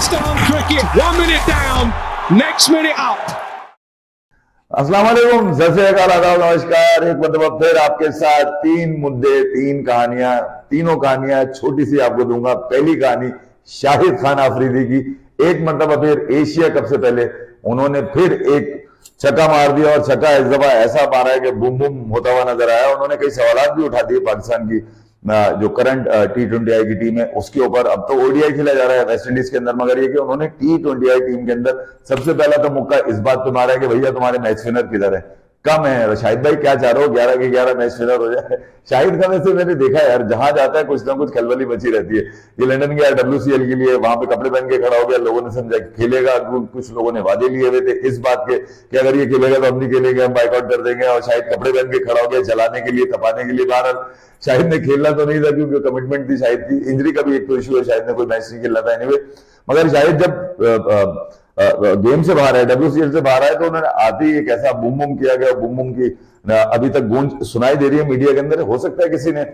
Pakistan cricket, 1 minute down, next minute up. अस्सलाम वालेकुम, सत श्री अकाल, आदाब, नमस्कार। एक मरतबा फिर आपके साथ तीन मुद्दे, तीन कहानियां, तीनों कहानियां छोटी सी आपको दूंगा। पहली कहानी शाहिद खान आफरीदी की। एक मरतबा फिर एशिया कप से पहले उन्होंने फिर एक छक्का मार दिया और छक्का इस दफा ऐसा मारा है कि बूम बूम होता हुआ नजर आया। उन्होंने कई सवाल भी उठा दिए पाकिस्तान की जो करंट T20I की टीम है उसके ऊपर। अब तो ODI खेला जा रहा है वेस्ट इंडीज के अंदर, मगर ये कि उन्होंने T20I टीम के अंदर सबसे पहला तो मुक्का इस बात पे मारा है कि भैया तुम्हारे मैच विनर किधर है, कम है। शाहिद भाई क्या चाह रहे हो 11 के 11 मैच विनर हो जाए। शाहिद का वैसे मैंने देखा यार, जहां जाता है कुछ ना कुछ खलबली मची रहती है। ये लंदन गया WCL के लिए, वहां पे कपड़े पहन के खड़ा हो गया, लोगों ने समझा कि खेलेगा। कुछ लोगों ने वादे लिए हुए थे इस बात के कि अगर ये खेलेगा तो हम नहीं खेलेंगे, हम बाइकआउट कर देंगे। और शाहिद कपड़े पहन के खड़ा हो गया जलाने के लिए, तपाने के लिए। बहरहाल शाहिद ने खेलना तो नहीं था क्योंकि कमिटमेंट थी शाहिद की। इंजरी का भी एक तो इशू है, शाहिद ने कोई मैच नहीं खेलना था एनीवे। मगर शाहिद जब गेम से बाहर है, WCL से बाहर आए, तो उन्होंने आते ही एक ऐसा बूम बूम किया गया। बूम बूम की अभी तक गूंज सुनाई दे रही है मीडिया के अंदर। हो सकता है किसी ने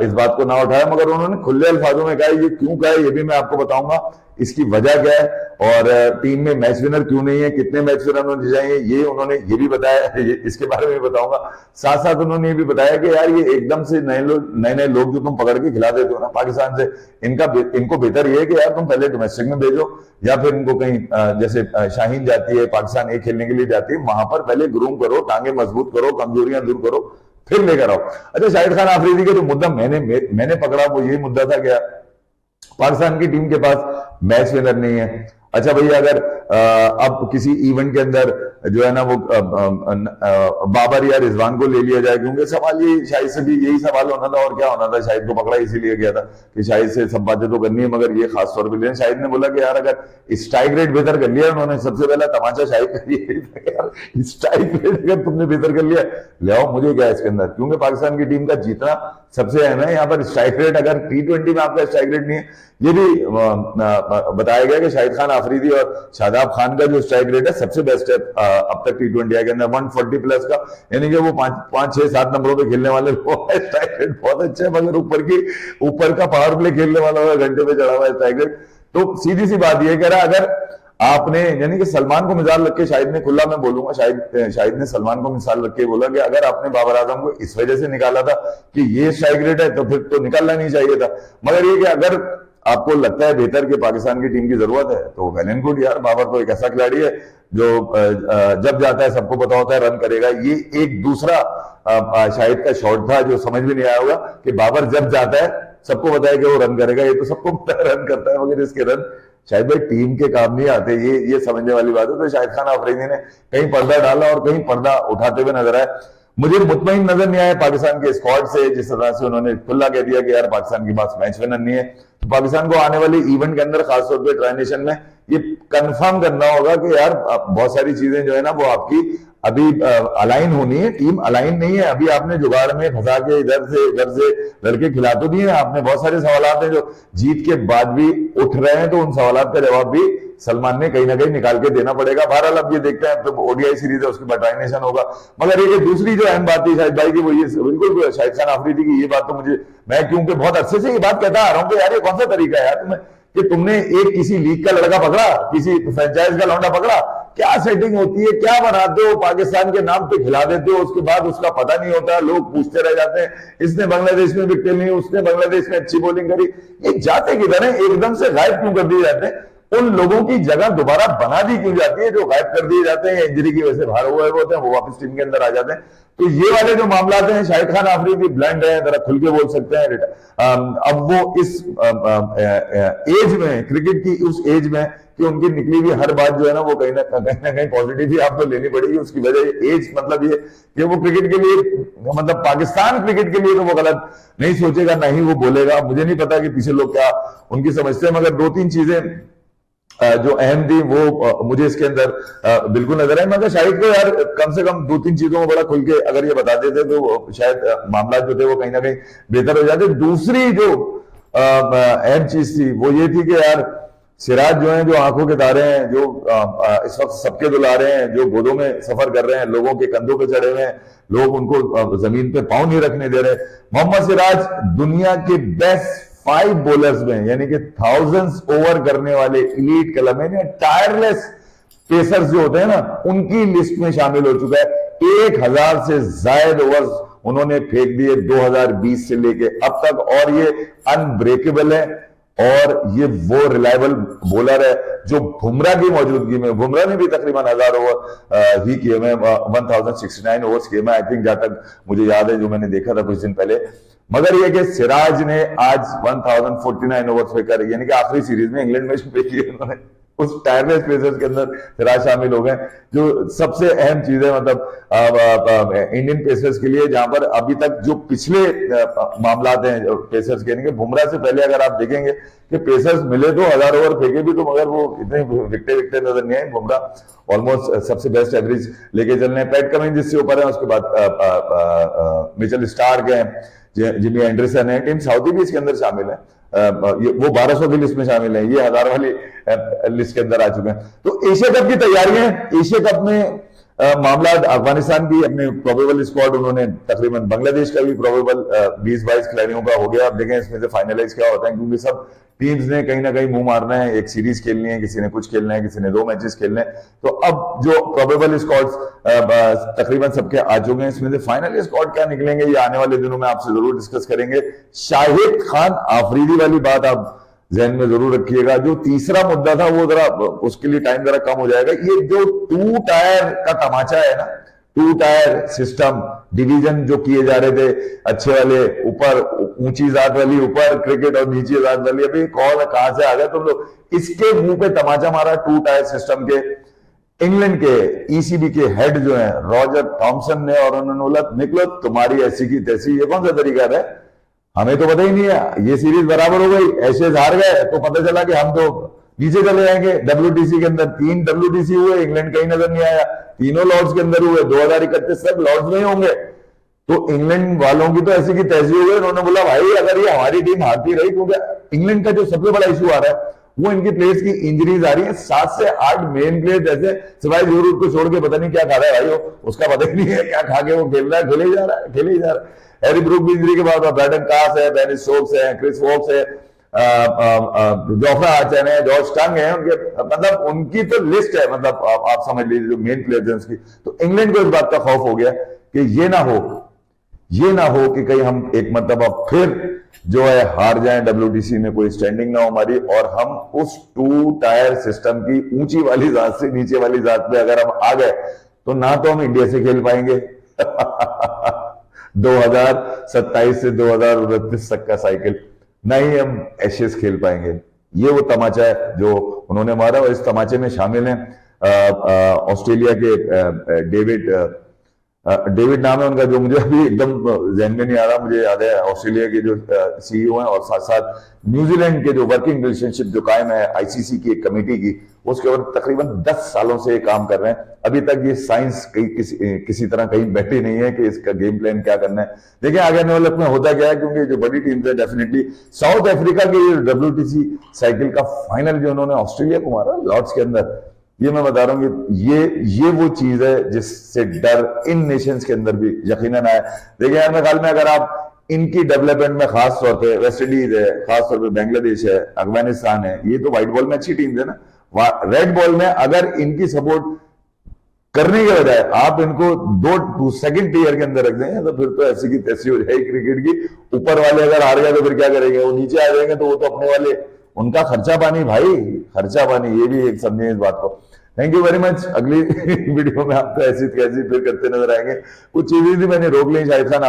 इस बात को ना उठाया, मगर उन्होंने खुले अल्फाजों में कहा। ये क्यों कहा है ये भी मैं आपको बताऊंगा, इसकी वजह क्या है और टीम में मैच विनर क्यों नहीं है, कितने मैच विनर होने चाहिए, ये उन्होंने ये भी बताया। इसके बारे में भी बताऊंगा। साथ साथ उन्होंने ये भी बताया कि यार ये एकदम से नए नए लोग जो तुम पकड़ के खिला देते हो ना पाकिस्तान से, इनको बेहतर ये है कि यार तुम पहले डोमेस्टिक में भेजो, या फिर इनको कहीं जैसे शाहीन जाती है पाकिस्तान ए खेलने के लिए जाती है, वहां पर पहले ग्रूम करो, टांगे मजबूत करो, कमजोरियां दूर करो, फिर लेकर आओ। अच्छा, शाहिद खान आफरीदी का जो मुद्दा मैंने पकड़ा वो यही मुद्दा था कि पाकिस्तान की टीम के पास मैच विनर नहीं है। अच्छा भैया, अगर अब किसी इवेंट के अंदर जो है ना वो बाबर या रिजवान को ले लिया जाए, क्योंकि सवाल ये शाहिद से भी यही सवाल होना था और क्या होना था। शाहिद को पकड़ा इसीलिए गया था कि शाहिद से सब बातें तो करनी है, मगर ये खास तौर पर लेना। शाहिद ने बोला कि यार अगर स्ट्राइक रेट बेहतर कर लिया उन्होंने, सबसे पहला तमाचा शाहिद का ये था कि यार स्ट्राइक रेट अगर तुमने बेहतर कर लिया ले आओ, मुझे क्या है इसके अंदर, क्योंकि पाकिस्तान की टीम का जीतना सबसे अहम है। यहाँ पर स्ट्राइक रेट, अगर T20 में आपका स्ट्राइक रेट नहीं है, ये भी बताया गया कि शाहिद खान आफरीदी और शादाब खान का जो स्ट्राइक रेट है सबसे बेस्ट है अब तक T20I के अंदर, 140 प्लस का, यानी कि वो 5, 6, 7 नंबरों पे खेलने वाले स्ट्राइक रेट बहुत अच्छा है। मगर ऊपर का पावर प्ले खेलने वाला घंटे पे चढ़ा हुआ है स्ट्राइक रेट। तो सीधी सी बात ये कह रहा है, अगर आपने यानी कि सलमान को मिसाल रख के, शाहिद ने खुला मैं बोलूंगा, शाहिद ने सलमान को मिसाल रख के बोला कि अगर आपने बाबर आजम को इस वजह से निकाला था कि ये स्ट्राइक रेट है तो फिर तो निकालना नहीं चाहिए था। मगर ये कि अगर आपको लगता है बेहतर कि पाकिस्तान की टीम की जरूरत है तो वेल एंड गुड यार। बाबर तो एक ऐसा खिलाड़ी है जो जब जाता है सबको पता होता है रन करेगा। ये एक दूसरा शाहिद का शॉट था जो समझ में नहीं आया होगा कि बाबर जब जाता है सबको पता है कि वो रन करेगा, ये तो सबको पता है रन करता है, मगर इसके रन शायद भाई टीम के काम नहीं आते, ये समझने वाली बात है। तो शाहिद खान आफरीदी ने कहीं पर्दा डाला और कहीं पर्दा उठाते हुए नजर आए। मुझे मुतमईन नजर नहीं आया पाकिस्तान के स्क्वाड से, जिस तरह से उन्होंने खुला कह दिया कि यार पाकिस्तान के पास मैच विनर नहीं है। तो पाकिस्तान को आने वाले इवेंट के अंदर खासतौर पर ट्राई नेशन में ये कंफर्म करना होगा कि यार बहुत सारी चीजें जो है ना वो आपकी अभी अलाइन होनी है। टीम अलाइन नहीं है अभी, आपने जुगाड़ में फंसा के इधर से लड़के खिला तो दिए आपने। बहुत सारे सवाल हैं जो जीत के बाद भी उठ रहे हैं, तो उन सवाल का जवाब भी सलमान ने कहीं ना कहीं निकाल के देना पड़ेगा। बहरहाल अब ये देखते हैं, तो ODI सीरीज है उसके बाद ट्राई नेशन होगा। मगर ये दूसरी जो अहम बात थी शाहिद भाई की, वो ये बिल्कुल शाहिद खान आफरीदी की ये बात तो मुझे, मैं क्योंकि बहुत अच्छे से ये बात कहता आ रहा हूँ कि यार ये कौन सा तरीका है यार तुम्हें कि तुमने एक किसी लीग का लड़का पकड़ा, किसी फ्रेंचाइज का लौंडा पकड़ा, क्या सेटिंग होती है, क्या बनाते हो, पाकिस्तान के नाम पे खिला देते हो, उसके बाद उसका पता नहीं होता, लोग पूछते रह जाते हैं इसने बांग्लादेश में विकेट ली, उसने बांग्लादेश में अच्छी बॉलिंग करी। ये जाते किधर है, एकदम से गायब क्यों कर दिए जाते हैं? उन लोगों की जगह दोबारा बना दी क्यों जाती है जो गायब कर दिए जाते हैं, इंजरी की वजह से बाहर हुए होते हैं, वो वापस टीम के अंदर आ जाते हैं। तो ये वाले जो मामला हैं, शाहिद खान आफरीदी ब्लैंड है, जरा खुल के बोल सकते हैं। अब वो इस एज में, क्रिकेट की उस एज में कि उनकी निकली हुई हर बात जो है ना वो कहीं ना कहीं पॉजिटिव ही आपको लेनी पड़ेगी। उसकी वजह एज मतलब ये कि वो क्रिकेट के लिए, मतलब पाकिस्तान क्रिकेट के लिए तो वो गलत नहीं सोचेगा, ना ही वो बोलेगा। मुझे नहीं पता कि पीछे लोग क्या उनकी समझते हैं, मगर 2-3 चीजें जो अहम थी वो मुझे इसके अंदर बिल्कुल नजर आई। मगर शाहिद को यार कम से कम 2-3 चीजों में बड़ा खुल के अगर ये बता देते तो शायद मामला जो थे वो कहीं ना कहीं बेहतर हो जाते। दूसरी जो अहम चीज थी वो ये थी कि यार सिराज जो है, जो आंखों के तारे हैं, जो इस वक्त सबके दुलारे हैं, जो गोदों में सफर कर रहे हैं, लोगों के कंधों पे चढ़े हुए हैं, लोग उनको जमीन पे पांव नहीं रखने दे रहे। मोहम्मद सिराज दुनिया के बेस्ट 5 बॉलर्स में, यानी कि थाउजेंड्स ओवर करने वाले इलीट क्लब में टायरलेस पेसर्स जो होते हैं ना, उनकी लिस्ट में शामिल हो चुका है। 1000 से ज्यादा ओवर्स उन्होंने फेंक दिए 2020 से लेके अब तक, और ये अनब्रेकेबल है, और ये वो रिलायबल बॉलर है जो बुमराह की मौजूदगी में, बुमराह ने भी तकरीबन 1000 ओवर ही किए में, 1069 ओवर्स किए में, आई थिंक, जहां तक मुझे याद है, जो मैंने देखा था कुछ दिन पहले। मगर ये कि सिराज ने आज 1049 ओवर्स फेंकर, यानी कि आखिरी सीरीज में इंग्लैंड मैच में किए उन्होंने, उस टायरलेस पेसर्स के अंदर सिराज शामिल हो गए, जो सबसे अहम चीज है मतलब इंडियन पेसर्स के लिए, जहां पर अभी तक जो पिछले मामलात हैं पेसर्स के, बुमराह से पहले अगर आप देखेंगे कि पेसर्स मिले तो 1000 ओवर फेंके भी, तो मगर वो इतने विकटे नजर नहीं आए। बुमराह ऑलमोस्ट सबसे बेस्ट एवरेज लेके चल रहे हैं। पैट कमिंस जिससे ऊपर है, उसके बाद मिचेल स्टार्क है, जिमी एंडरसन है, टीम साउदी भी इसके अंदर शामिल है, वो 1200 की लिस्ट में शामिल है, ये 1000 वाली लिस्ट के अंदर आ चुके हैं। तो एशिया कप की तैयारियां, एशिया कप में मामला अफगानिस्तान की अपने प्रोबेबल स्क्वाड, उन्होंने तकरीबन बांग्लादेश का भी प्रोबेबल 20-22 खिलाड़ियों का हो गया। अब देखें इसमें से फाइनलाइज क्या होता है, क्योंकि सब टीम्स ने कहीं ना कहीं मुंह मारना है, एक सीरीज खेलनी है, किसी ने कुछ खेलना है, किसी ने 2 मैचेस खेलने हैं। तो अब जो प्रोबेबल स्क्वाड्स तकरीबन सबके आ चुके हैं, इसमें से फाइनल स्क्वाड क्या निकलेंगे ये आने वाले दिनों में आपसे जरूर डिस्कस करेंगे। शाहिद खान आफरीदी वाली बात आप जहन में जरूर रखिएगा। जो तीसरा मुद्दा था वो जरा, उसके लिए टाइम जरा कम हो जाएगा। ये जो 2 टायर का तमाचा है ना, 2 टायर सिस्टम डिवीजन जो किए जा रहे थे, अच्छे वाले ऊपर, ऊंची जात वाली ऊपर क्रिकेट और नीची जात वाली, अभी कौन कहां से आ गए तुम लोग, इसके मुंह पे तमाचा मारा 2 टायर सिस्टम के इंग्लैंड के ईसीबी के हेड जो है रॉजर थॉमसन ने, और उन्होंने बोला निकलो तुम्हारी ऐसी की तैसी। ये कौन सा तरीका है, हमें तो पता ही नहीं है। ये सीरीज बराबर हो गई, एशेज हार गए तो पता चला कि हम तो नीचे चले जाएंगे। WTC के अंदर 3 WTC हुए, इंग्लैंड कहीं नजर नहीं आया, तीनों लॉर्ड्स के अंदर हुए, 2031 तक लॉर्ड्स में ही होंगे। तो इंग्लैंड वालों की तो ऐसी की तैसी हो गई। उन्होंने बोला भाई अगर ये हमारी टीम हारती रही, क्योंकि इंग्लैंड का जो सबसे बड़ा इशू आ रहा है वो इनकी प्लेयर्स की इंजरीज आ रही है। 7 से 8 मेन प्लेयर जैसे, सिवाय जरूर को छोड़ के पता नहीं क्या खा रहा है भाई, वो उसका पता ही नहीं है क्या खा के वो खेल रहा है, खेले ही जा रहा है, खेले ही जा रहा है। हैरी ब्रूक की इंजरी के बाद ब्रैडन कास है, डेनिस स्टोक्स है, क्रिस वोक्स है, जोफ्रा आर्चर है, जॉर्ज टंग है, उनके मतलब उनकी तो लिस्ट है, मतलब आप समझ लीजिए जो मेन प्लेयर्स हैं उसकी। तो इंग्लैंड को इस बात का खौफ हो गया कि ये ना हो कि कहीं हम एक मतलब अब फिर जो है हार जाएं, WTC में कोई स्टैंडिंग ना हो हमारी, और हम उस 2 टायर सिस्टम की ऊंची वाली जात से नीचे वाली जात पे अगर हम आ गए तो ना तो हम इंडिया से खेल पाएंगे 2027 से 2029 तक का साइकिल, ना ही हम एशेज खेल पाएंगे। ये वो तमाचा है जो उन्होंने मारा, और इस तमाचे में शामिल हैं ऑस्ट्रेलिया के डेविड नाम है उनका, जो मुझे अभी एकदम जहन में नहीं आ रहा। मुझे याद है ऑस्ट्रेलिया के जो CEO हैं, और साथ साथ न्यूजीलैंड के जो वर्किंग रिलेशनशिप जो कायम है ICC की एक कमेटी की, उसके ऊपर तकरीबन 10 सालों से काम कर रहे हैं। अभी तक ये साइंस किसी तरह कहीं बैठी नहीं है कि इसका गेम प्लान क्या करना है। देखिए आगे आने वाले में होता क्या है, क्योंकि जो बड़ी टीम है डेफिनेटली साउथ अफ्रीका के WTC साइकिल का फाइनल जो उन्होंने ऑस्ट्रेलिया को मारा लॉर्ड्स के अंदर, ये मैं बता रहा हूं कि ये वो चीज है जिससे डर इन नेशंस के अंदर भी यकीनन आया। देखिए यार मेरे ख्याल में अगर आप इनकी डेवलपमेंट में खास तौर पे वेस्ट इंडीज है, खास तौर पे बांग्लादेश है, अफगानिस्तान है, ये तो व्हाइट बॉल में अच्छी टीम है ना, रेड बॉल में अगर इनकी सपोर्ट करने के बजाय आप इनको सेकंड टीयर के अंदर रख देंगे तो फिर तो ऐसी की तैसी हो जाएगी क्रिकेट की। ऊपर वाले अगर हार गए तो फिर क्या करेंगे, वो नीचे आ जाएंगे, तो वो तो अपने वाले उनका खर्चा पानी भाई, खर्चा पानी, ये भी एक समझे इस बात को। Thank you very much. अगली वीडियो में आपको ऐसी कैसी फिर करते नजर आएंगे। कुछ चीजें भी मैंने रोक ली, शाहिद खान